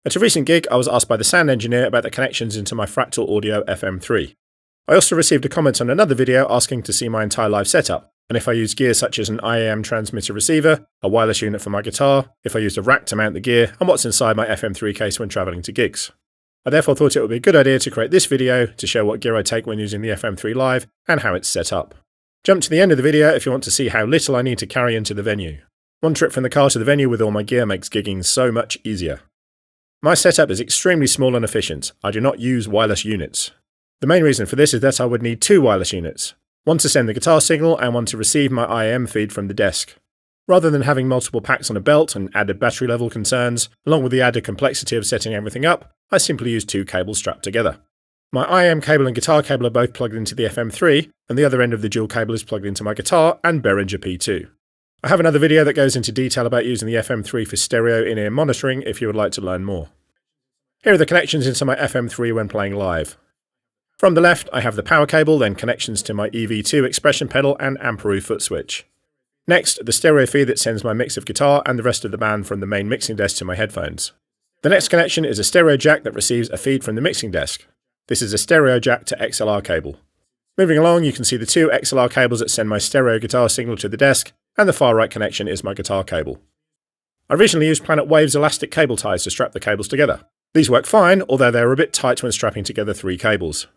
At a recent gig, I was asked by the sound engineer about the connections into my Fractal Audio FM3. I also received a comment on another video asking to see my entire live setup, and if I used gear such as an IEM transmitter receiver, a wireless unit for my guitar, if I used a rack to mount the gear, and what's inside my FM3 case when travelling to gigs. I therefore thought it would be a good idea to create this video to show what gear I take when using the FM3 live and how it's set up. Jump to the end of the video if you want to see how little I need to carry into the venue. One trip from the car to the venue with all my gear makes gigging so much easier. My setup is extremely small and efficient. I do not use wireless units. The main reason for this is that I would need two wireless units, one to send the guitar signal and one to receive my IEM feed from the desk. Rather than having multiple packs on a belt and added battery level concerns, along with the added complexity of setting everything up, I simply use two cables strapped together. My IEM cable and guitar cable are both plugged into the FM3, and the other end of the dual cable is plugged into my guitar and Behringer P2. I have another video that goes into detail about using the FM3 for stereo in-ear monitoring if you would like to learn more. Here are the connections into my FM3 when playing live. From the left, I have the power cable, then connections to my EV2 expression pedal and Amperu foot switch. Next, the stereo feed that sends my mix of guitar and the rest of the band from the main mixing desk to my headphones. The next connection is a stereo jack that receives a feed from the mixing desk. This is a stereo jack to XLR cable. Moving along, you can see the two XLR cables that send my stereo guitar signal to the desk, and the far right connection is my guitar cable. I recently used Planet Wave's elastic cable ties to strap the cables together. These work fine, although they are a bit tight when strapping together three cables.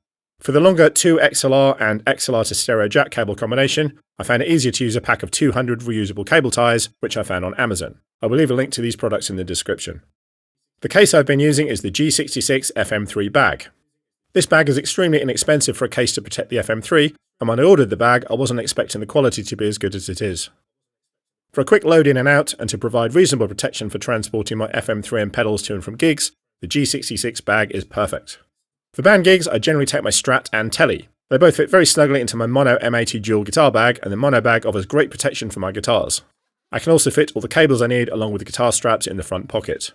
For the longer 2 XLR and XLR to stereo jack cable combination, I found it easier to use a pack of 200 reusable cable ties, which I found on Amazon. I will leave a link to these products in the description. The case I've been using is the G66 FM3 bag. This bag is extremely inexpensive for a case to protect the FM3, and when I ordered the bag, I wasn't expecting the quality to be as good as it is. For a quick load in and out, and to provide reasonable protection for transporting my FM3 and pedals to and from gigs, the G66 bag is perfect. For band gigs, I generally take my Strat and Telly. They both fit very snugly into my Mono M80 dual guitar bag, and the Mono bag offers great protection for my guitars. I can also fit all the cables I need along with the guitar straps in the front pocket.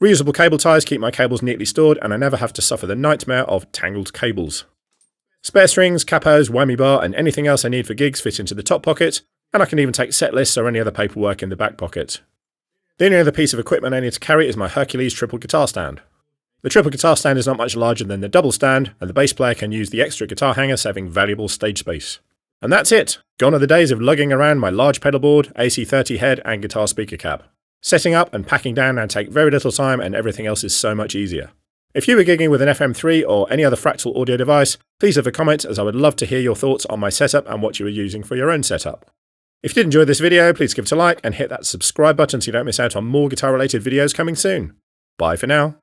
Reusable cable ties keep my cables neatly stored, and I never have to suffer the nightmare of tangled cables. Spare strings, capos, whammy bar, and anything else I need for gigs fit into the top pocket, and I can even take set lists or any other paperwork in the back pocket. The only other piece of equipment I need to carry is my Hercules triple guitar stand. The triple guitar stand is not much larger than the double stand, and the bass player can use the extra guitar hanger, saving valuable stage space. And that's it! Gone are the days of lugging around my large pedal board, AC30 head, and guitar speaker cab. Setting up and packing down now take very little time, and everything else is so much easier. If you were gigging with an FM3 or any other Fractal audio device, please leave a comment, as I would love to hear your thoughts on my setup and what you are using for your own setup. If you did enjoy this video, please give it a like and hit that subscribe button so you don't miss out on more guitar related videos coming soon. Bye for now.